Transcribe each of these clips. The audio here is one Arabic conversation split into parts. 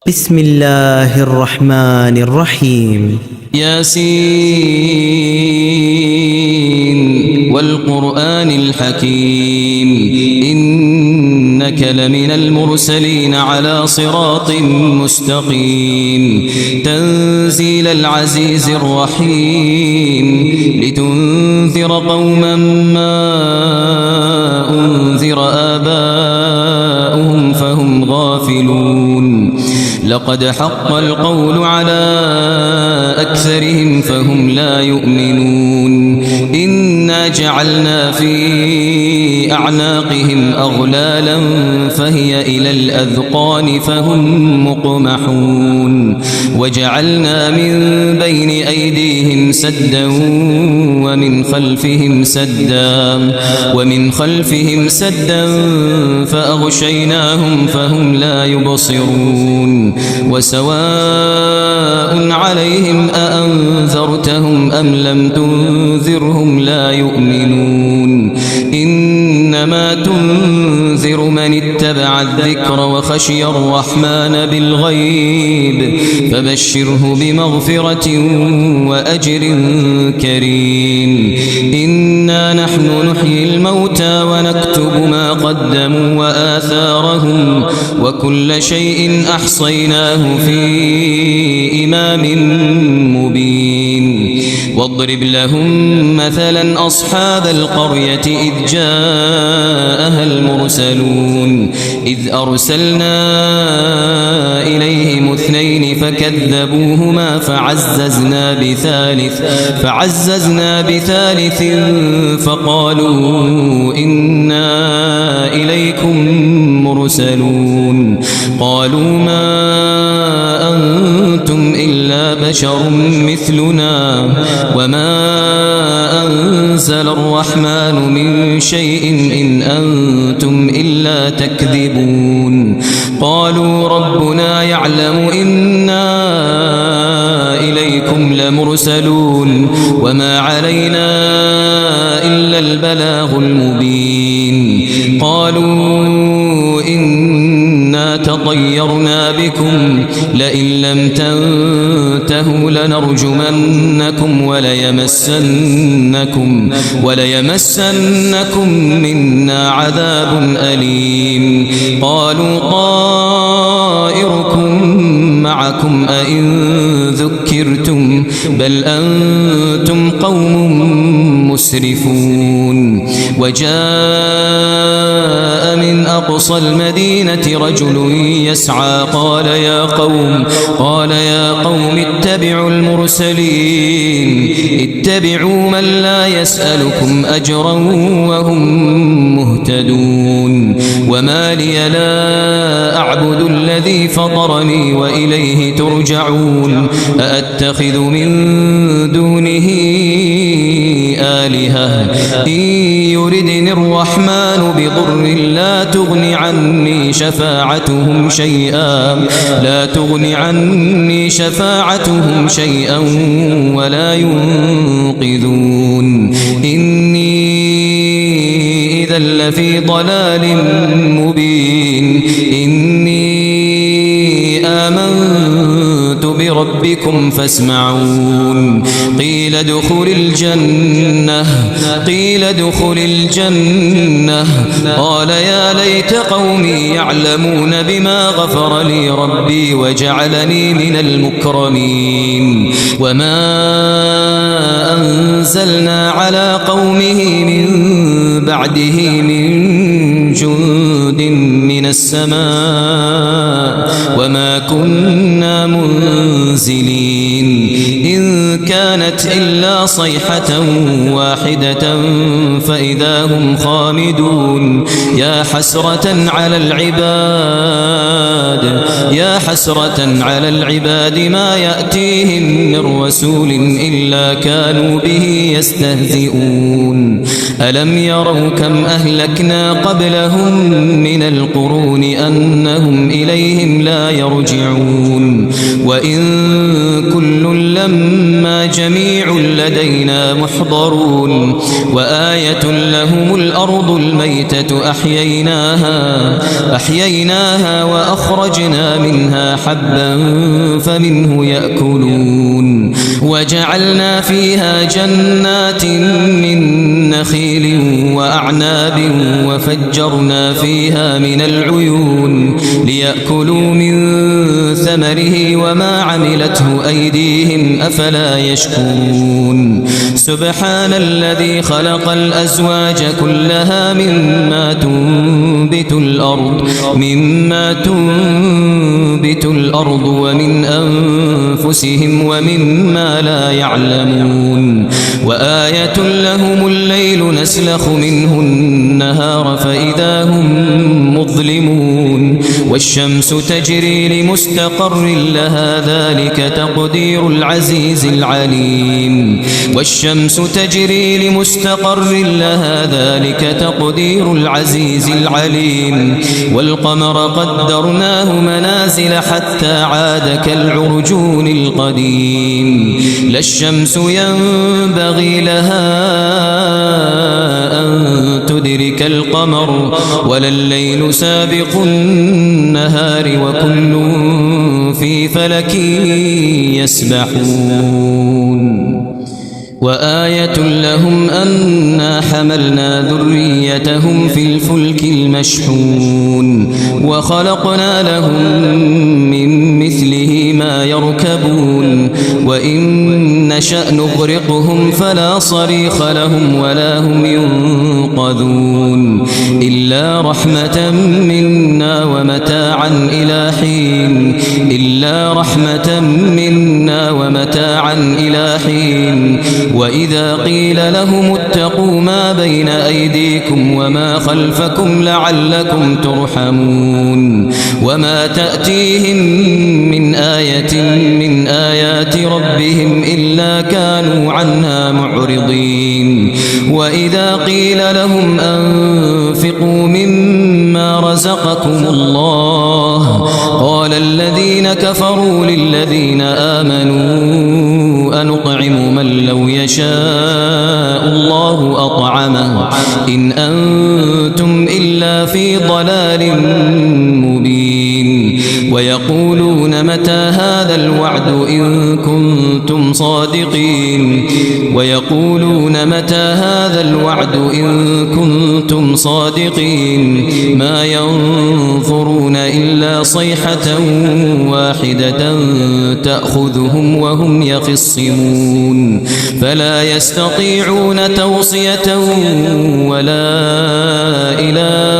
بسم الله الرحمن الرحيم. ياسين والقرآن الحكيم إنك لمن المرسلين على صراط مستقيم تنزيل العزيز الرحيم لتنذر قوما ما أنذر آباؤهم فهم غافلون لقد حق القول على أكثرهم فهم لا يؤمنون إنا جعلنا في أعناقهم أغلالا فهي إلى الأذقان فهم مقمحون وجعلنا من بين أيديهم سدا ومن خلفهم سدا فأغشيناهم فهم لا يبصرون وسواء عليهم أأنذرتهم أم لم تنذرهم لا يؤمنون إنما تنذر من اتبع الذكر وخشي الرحمن بالغيب فبشره بمغفرة وأجر كريم إنا نحن نحيي الموتى ونكتب ما قدموا وآثارهم وكل شيء أحصيناه في إمام مبين واضرب لهم مثلا أصحاب القرية إذ جاءها المرسلون إذ أرسلنا إليهم اثنين فكذبوهما فعززنا بثالث فقالوا إنا إليكم مرسلون قالوا ما أنتم إلا بشر مثلنا وما أنزل الرحمن من شيء إن أنتم إلا تكذبون قالوا ربنا يعلم إنا إليكم لمرسلون وما علينا إلا البلاغ المبين قالوا إنا تطيرنا بكم لئن لم تنتهوا لنرجمنكم وليمسنكم منا عذاب أليم قالوا طائركم معكم أئن ذكرتم بل أنتم قوم مسرفون وجاء من أقصى المدينة رجل يسعى قال يا قوم اتبعوا المرسلين اتبعوا من لا يسألكم أجرا وهم مهتدون وما لي لا أعبد الذي فطرني وإليه ترجعون أأتخذ من دونه آلهة إن يردني الرحمن بضر لا تغن عني شفاعتهم شيئا ولا ينقذون إني إذا لفي ضلال مبين إني آمنت بربكم فاسمعون قيل ادخل الجنة قال يا ليت قومي يعلمون بما غفر لي ربي وجعلني من المكرمين وما أنزلنا على قومه من بعده من جند من السماء وما كنا منزلين إن كانت إلا صيحة واحدة فإذا هم خامدون يا حسرة على العباد ما يأتيهم من رسول إلا كانوا به يستهزئون ألم يروا كم أهلكنا قبلهم من القرون أنهم إليهم لا يرجعون وإن كل لما جميع لدينا محضرون وآية لهم الأرض الميتة أحييناها وأخرجنا منها حبا فمنه يأكلون وجعلنا فيها جنات من نخيل وأعناب وفجرنا فيها من العيون ليأكلوا من ثمره وما عملته أيديهم أفلا يشكرون سبحان الذي خلق الأزواج كلها مما تنبت الأرض ومن أنفسهم ومما لا يعلمون وآية لهم الليل نسلخ منه النهار فإذا هم مظلمون والشمس تجري لمستقر لها ذلك تقدير العزيز العليم والشمس تجري لمستقر لها ذلك تقدير العزيز العليم والقمر قدرناه منازل حتى عاد كالعرجون القديم لا الشمس ينبغي لها أن تدرك القمر ولا الليل سابق النهار وكل في فلك يسبحون وآية لهم أنا حملنا ذريتهم في الفلك المشحون وخلقنا لهم من مثله ما يركبون وإن نشأ نغرقهم فلا صريخ لهم ولا هم ينقذون إلا رحمة منا ومتاعا إلى حين وإذا قيل لهم اتقوا ما بين أيديكم وما خلفكم لعلكم ترحمون وما تأتيهم من آية من آيات ربهم إلا كانوا عنها معرضين وإذا قيل لهم أنفقوا مما رزقكم الله قال الذين كفروا للذين آمنوا أنطعم من لو يشاء الله أطعمه إن أنتم إلا في ضلال مبين ويقولون متى هذا الوعد إن كنتم صادقين ما ينظرون إلا صيحة واحدة تأخذهم وهم يخصمون فلا يستطيعون توصية ولا إلى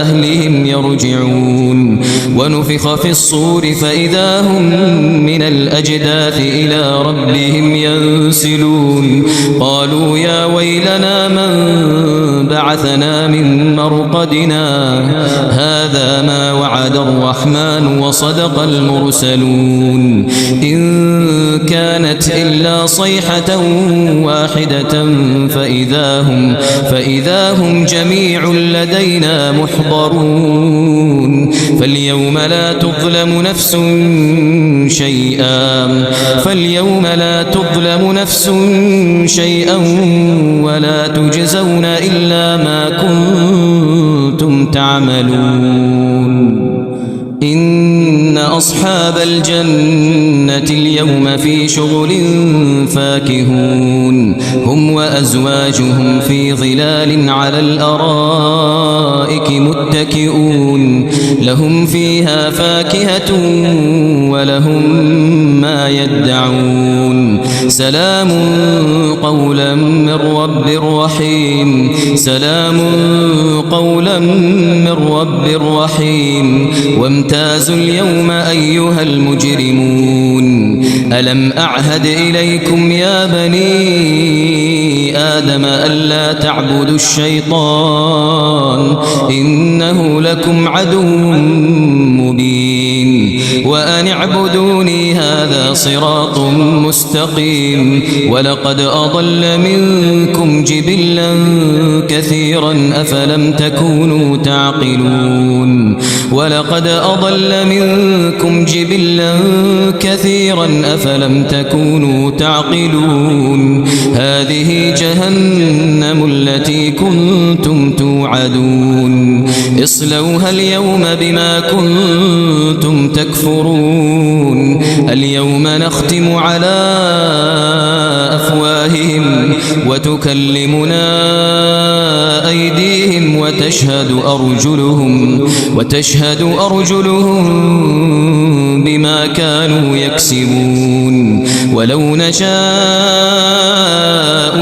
أهلهم يرجعون ونفخ في الصور فإذا هم من الأجداث إلى ربهم ينسلون قالوا يا ويلنا من بعثنا من مرقدنا هذا ما وعد الرحمن وصدق المرسلون إن كانت إلا صيحة واحدة فإذا هم جميع لدينا محضرون فاليوم لا تظلم نفس شيئا ولا تجزون إلا ما كنتم تعملون إن أصحاب الجنة اليوم في شغل فاكهون هم وأزواجهم في ظلال على الأرائك متكئون لهم فيها فاكهة ولهم ما يدعون سلام قولا من رب رحيم وامتازوا اليوم أيها المجرمون ألم أعهد إليكم يا بني آدم ألا تعبدوا الشيطان إنه لكم عدو مبين وأن اعبدوني هذا صراط مستقيم ولقد أضل منكم جبلا كثيرا أفلم تكونوا تعقلون ولقد أضل منكم جبلا كثيرا أفلم تكونوا تعقلون هذه جهنم التي كنتم توعدون اصلوها اليوم بما كنتم تكفرون اليوم نختم على أفواههم وتكلمنا أيديهم وتشهد أرجلهم بما كانوا يكسبون ولو نشاء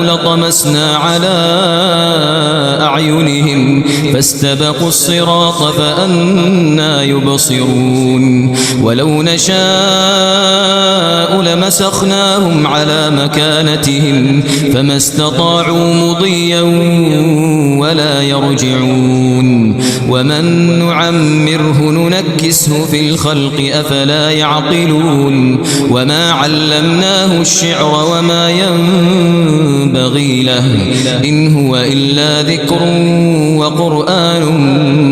لطمسنا على أعينهم فاستبقوا الصراط فأنى يبصرون ولو نشاء لمسخناهم على مكانتهم فما استطاعوا مضيا ولا يرجعون ومن نعمره ننكسه في الخلق أفلا يعقلون وما علمناه الشعر وما ينبغي له إن هو إلا ذكر وقرآن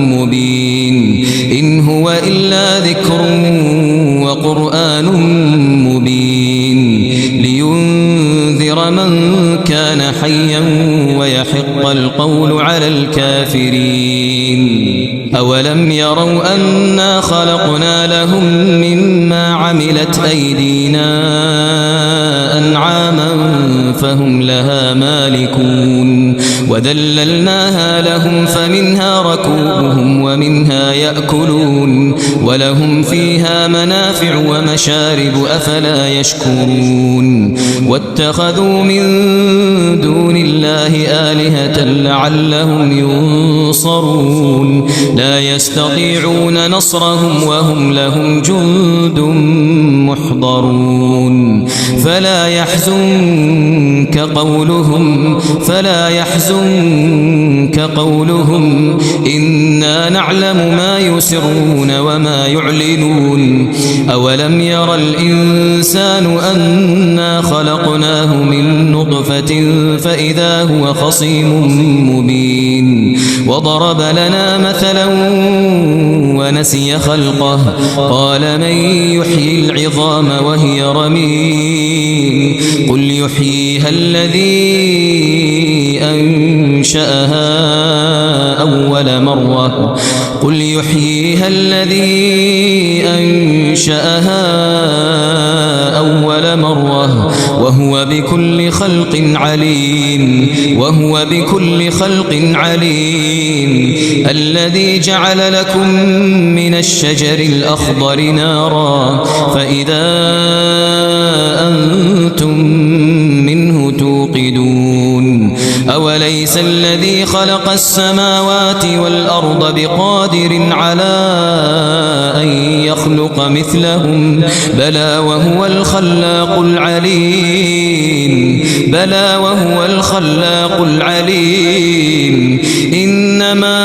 مبين إن هو إلا ذكر وقرآن مبين لينذر من كان حيا ويحق القول على الكافرين أولم يروا أنا خلقنا لهم مما عملت أيدينا أنعاما فهم لها مالكون وذللناها لهم فمنها ركوبهم ومنها يأكلون ولهم فيها منافع ومشارب أفلا يشكرون واتخذوا من دون الله آلهة لعلهم ينصرون لا يستطيعون نصرهم وهم لهم جند محضرون فلا يحزنك قولهم إنا نعلم ما يسرون وما يعلنون أولم ير الإنسان أنا خلقناه من نطفة فإذا هو خصيم مبين وضرب لنا مثلا ونسي خلقه قال من يحيي العظام وهي رميم قل يحييها الذي أنشأها أول مرة وهو بكل خلق عليم الذي جعل لكم من الشجر الأخضر نارا فإذا أنتم منه توقدون أوليس الذي خلق السماوات والأرض بقادر على أن يخلق مثلهم بلى وهو الخلاق العليم إنما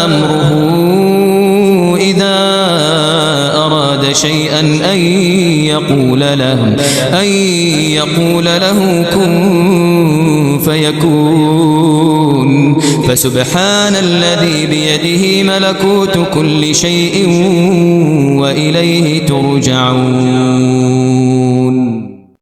أمره إذا أراد شيئا أن يقول له كن فيكون فسبحان الذي بيده ملكوت كل شيء وإليه ترجعون